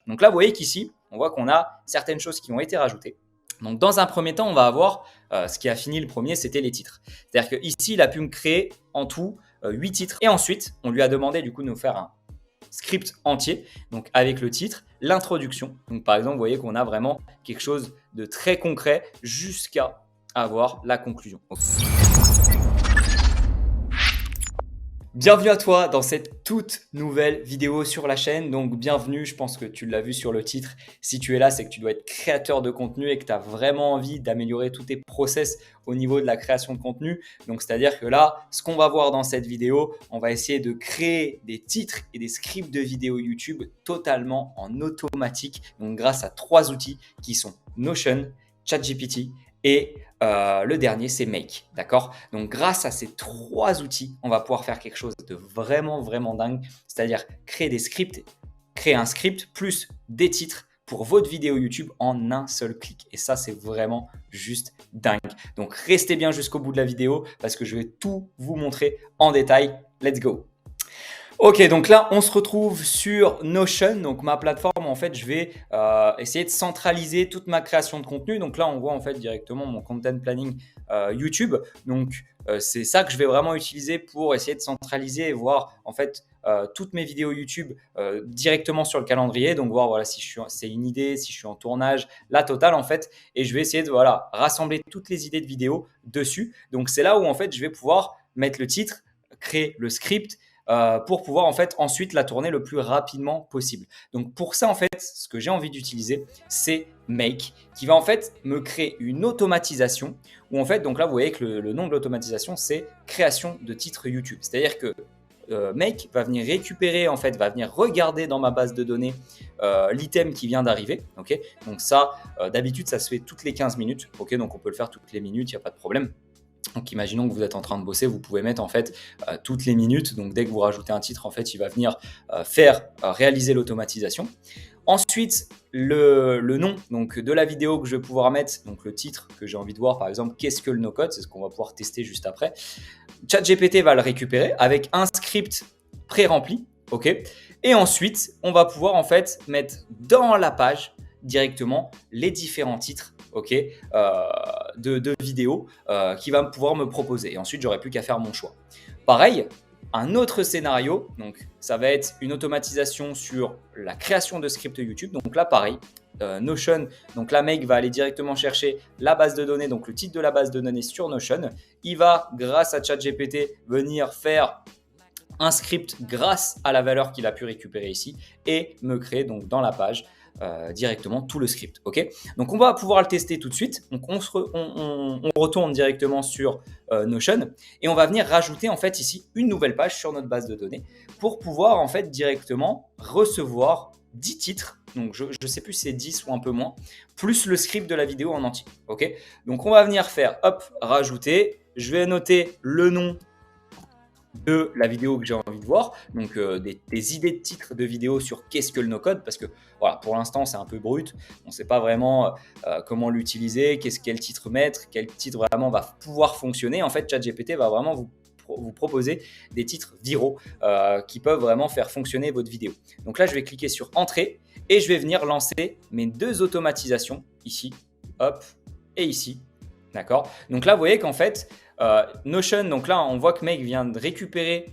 Donc là, vous voyez qu'ici, on voit qu'on a certaines choses qui ont été rajoutées. Donc dans un premier temps, on va avoir ce qui a fini le premier, c'était les titres. C'est-à-dire qu'ici, il a pu me créer en tout 8 titres. Et ensuite, on lui a demandé du coup de nous faire un script entier, donc avec le titre, l'introduction. Donc par exemple, vous voyez qu'on a vraiment quelque chose de très concret jusqu'à avoir la conclusion. Bienvenue à toi dans cette toute nouvelle vidéo sur la chaîne. Donc bienvenue, je pense que tu l'as vu sur le titre. Si tu es là, c'est que tu dois être créateur de contenu et que tu as vraiment envie d'améliorer tous tes process au niveau de la création de contenu. Donc c'est-à-dire que là, ce qu'on va voir dans cette vidéo, on va essayer de créer des titres et des scripts de vidéos YouTube totalement en automatique. Donc grâce à 3 outils qui sont Notion, ChatGPT et le dernier, c'est Make. D'accord? Donc, grâce à ces 3 outils, on va pouvoir faire quelque chose de vraiment, vraiment dingue. C'est-à-dire créer des scripts, créer un script plus des titres pour votre vidéo YouTube en un seul clic. Et ça, c'est vraiment juste dingue. Donc, restez bien jusqu'au bout de la vidéo parce que je vais tout vous montrer en détail. Let's go! Ok, donc là, on se retrouve sur Notion, donc ma plateforme. En fait, je vais essayer de centraliser toute ma création de contenu. Donc là, on voit en fait directement mon content planning YouTube. Donc, c'est ça que je vais vraiment utiliser pour essayer de centraliser et voir en fait toutes mes vidéos YouTube directement sur le calendrier. Donc, voir voilà, si c'est une idée, si je suis en tournage, la totale en fait. Et je vais essayer de voilà, rassembler toutes les idées de vidéos dessus. Donc, c'est là où en fait, je vais pouvoir mettre le titre, créer le script, pour pouvoir en fait ensuite la tourner le plus rapidement possible. Donc pour ça en fait, ce que j'ai envie d'utiliser, c'est Make, qui va en fait me créer une automatisation où en fait, donc là vous voyez que le nom de l'automatisation, c'est création de titres YouTube. C'est-à-dire que Make va venir récupérer, en fait, va venir regarder dans ma base de données l'item qui vient d'arriver. Okay, donc ça, d'habitude, ça se fait toutes les 15 minutes. Okay, donc on peut le faire toutes les minutes, il n'y a pas de problème. Donc, imaginons que vous êtes en train de bosser, vous pouvez mettre en fait toutes les minutes. Donc, dès que vous rajoutez un titre, en fait, il va venir réaliser l'automatisation. Ensuite, le nom donc, de la vidéo que je vais pouvoir mettre, donc le titre que j'ai envie de voir, par exemple, qu'est-ce que le no-code, c'est ce qu'on va pouvoir tester juste après. ChatGPT va le récupérer avec un script pré-rempli, ok. Et ensuite, on va pouvoir en fait mettre dans la page directement les différents titres, ok, de vidéos qui va pouvoir me proposer. Et ensuite, j'aurai plus qu'à faire mon choix. Pareil, un autre scénario, donc ça va être une automatisation sur la création de scripts YouTube. Donc là, pareil, Notion, donc là, Make va aller directement chercher la base de données, donc le titre de la base de données sur Notion. Il va, grâce à ChatGPT, venir faire un script grâce à la valeur qu'il a pu récupérer ici et me créer donc dans la page directement tout le script. Okay, donc on va pouvoir le tester tout de suite. Donc on retourne directement sur Notion et on va venir rajouter en fait ici une nouvelle page sur notre base de données pour pouvoir en fait directement recevoir 10 titres. Donc je ne sais plus si c'est 10 ou un peu moins, plus le script de la vidéo en entier. Okay, donc on va venir faire hop, rajouter. Je vais noter le nom de la vidéo que j'ai envie de voir, donc des idées de titres de vidéos sur qu'est-ce que le no-code, parce que voilà, pour l'instant c'est un peu brut, on ne sait pas vraiment comment l'utiliser, quel titre mettre, quel titre vraiment va pouvoir fonctionner. En fait, ChatGPT va vraiment vous proposer des titres viraux qui peuvent vraiment faire fonctionner votre vidéo. Donc là, je vais cliquer sur Entrée et je vais venir lancer mes 2 automatisations ici, hop, et ici. D'accord. Donc là, vous voyez qu'en fait, Notion, donc là, on voit que Make vient de récupérer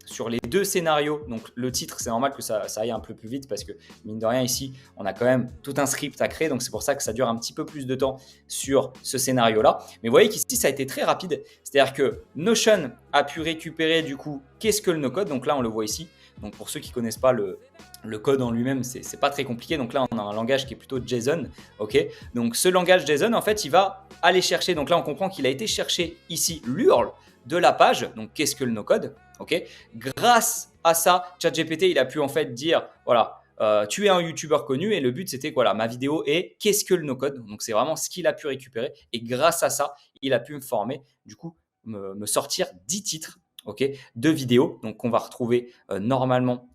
sur les 2 scénarios. Donc le titre, c'est normal que ça aille un peu plus vite parce que mine de rien, ici, on a quand même tout un script à créer. Donc c'est pour ça que ça dure un petit peu plus de temps sur ce scénario-là. Mais vous voyez qu'ici, ça a été très rapide. C'est-à-dire que Notion a pu récupérer du coup, qu'est-ce que le no-code. Donc là, on le voit ici. Donc pour ceux qui ne connaissent pas le code en lui-même, c'est pas très compliqué. Donc là, on a un langage qui est plutôt JSON. Ok, donc ce langage JSON, en fait, il va aller chercher. Donc là, on comprend qu'il a été chercher ici l'URL de la page. Donc qu'est-ce que le no-code? Ok, grâce à ça, ChatGPT, il a pu en fait dire voilà, tu es un YouTuber connu et le but c'était voilà, ma vidéo est qu'est-ce que le no-code. Donc c'est vraiment ce qu'il a pu récupérer et grâce à ça, il a pu me former, du coup, me sortir 10 titres. Okay, de vidéos, donc on va retrouver normalement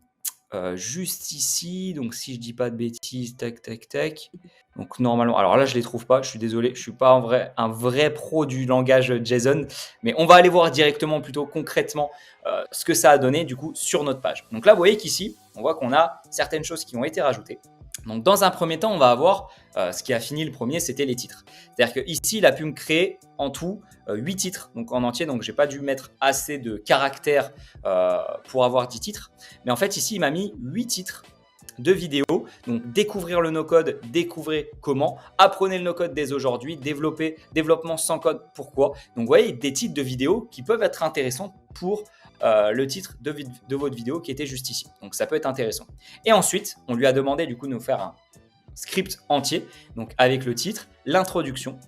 juste ici. Donc si je dis pas de bêtises, tac tac tac. Donc normalement, alors là je les trouve pas, je suis désolé, je suis pas un vrai pro du langage JSON, mais on va aller voir directement plutôt concrètement ce que ça a donné du coup sur notre page. Donc là vous voyez qu'ici on voit qu'on a certaines choses qui ont été rajoutées. Donc, dans un premier temps, on va avoir ce qui a fini le premier, c'était les titres. C'est-à-dire qu'ici, il a pu me créer en tout 8 titres, donc en entier. Donc, je n'ai pas dû mettre assez de caractères pour avoir 10 titres. Mais en fait, ici, il m'a mis 8 titres de vidéos. Donc, découvrir le no-code, découvrez comment, apprenez le no-code dès aujourd'hui, développement sans code, pourquoi. Donc, vous voyez, des titres de vidéos qui peuvent être intéressants pour le titre de votre vidéo qui était juste ici. Donc, ça peut être intéressant. Et ensuite, on lui a demandé du coup de nous faire un script entier, donc avec le titre, l'introduction.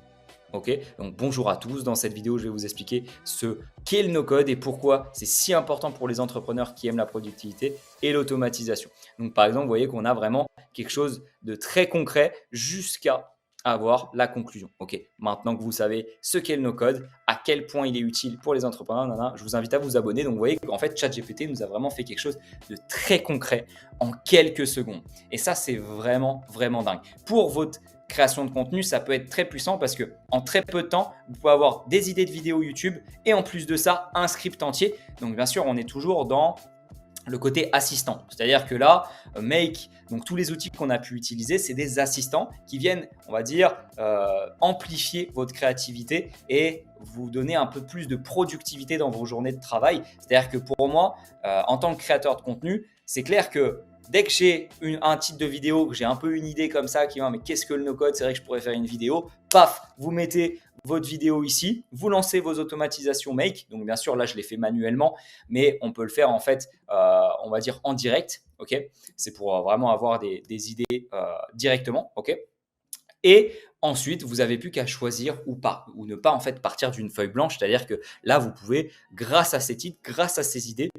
Ok, donc bonjour à tous. Dans cette vidéo, je vais vous expliquer ce qu'est le no-code et pourquoi c'est si important pour les entrepreneurs qui aiment la productivité et l'automatisation. Donc, par exemple, vous voyez qu'on a vraiment quelque chose de très concret jusqu'à avoir la conclusion. Ok, maintenant que vous savez ce qu'est le no-code, à quel point il est utile pour les entrepreneurs, je vous invite à vous abonner. Donc, vous voyez qu'en fait, ChatGPT nous a vraiment fait quelque chose de très concret en quelques secondes. Et ça, c'est vraiment, vraiment dingue. Pour votre création de contenu, ça peut être très puissant parce que en très peu de temps, vous pouvez avoir des idées de vidéos YouTube et en plus de ça, un script entier. Donc, bien sûr, on est toujours dans le côté assistant. C'est-à-dire que là, Make, donc tous les outils qu'on a pu utiliser, c'est des assistants qui viennent, on va dire, amplifier votre créativité et vous donner un peu plus de productivité dans vos journées de travail. C'est-à-dire que pour moi, en tant que créateur de contenu, c'est clair que dès que j'ai un titre de vidéo, que j'ai un peu une idée comme ça, qui va, mais qu'est-ce que le no-code? C'est vrai que je pourrais faire une vidéo. Paf, vous mettez votre vidéo ici, vous lancez vos automatisations Make. Donc, bien sûr, là, je l'ai fait manuellement, mais on peut le faire en fait, on va dire en direct. Ok, c'est pour vraiment avoir des idées directement. Ok, et ensuite, vous n'avez plus qu'à choisir ou pas, ou ne pas en fait partir d'une feuille blanche. C'est-à-dire que là, vous pouvez, grâce à ces titres, grâce à ces idées,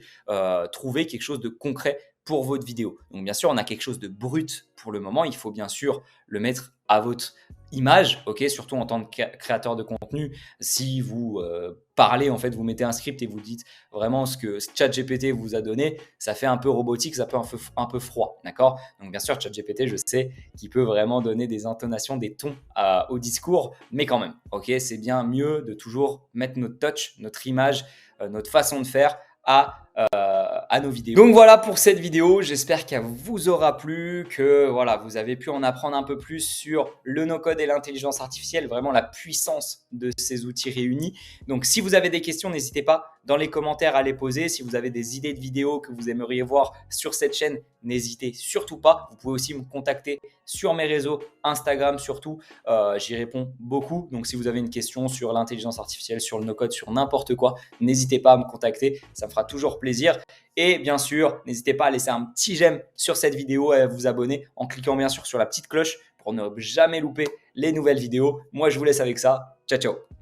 trouver quelque chose de concret pour votre vidéo. Donc, bien sûr, on a quelque chose de brut pour le moment. Il faut bien sûr le mettre à votre image, ok, surtout en tant que créateur de contenu. Si vous parlez, en fait, vous mettez un script et vous dites vraiment ce que ChatGPT vous a donné, ça fait un peu robotique, ça peut un peu froid, d'accord? Donc, bien sûr, ChatGPT, je sais qu'il peut vraiment donner des intonations, des tons au discours, mais quand même, ok, c'est bien mieux de toujours mettre notre touch, notre image, notre façon de faire à nos vidéos. Donc voilà pour cette vidéo, j'espère qu'elle vous aura plu, que voilà, vous avez pu en apprendre un peu plus sur le no-code et l'intelligence artificielle, vraiment la puissance de ces outils réunis. Donc si vous avez des questions, n'hésitez pas dans les commentaires à les poser. Si vous avez des idées de vidéos que vous aimeriez voir sur cette chaîne, n'hésitez surtout pas. Vous pouvez aussi me contacter sur mes réseaux, Instagram surtout, j'y réponds beaucoup. Donc si vous avez une question sur l'intelligence artificielle, sur le no-code, sur n'importe quoi, n'hésitez pas à me contacter, ça me fera toujours plaisir. Et bien sûr, n'hésitez pas à laisser un petit j'aime sur cette vidéo et à vous abonner en cliquant bien sûr sur la petite cloche pour ne jamais louper les nouvelles vidéos. Moi, je vous laisse avec ça. Ciao, ciao.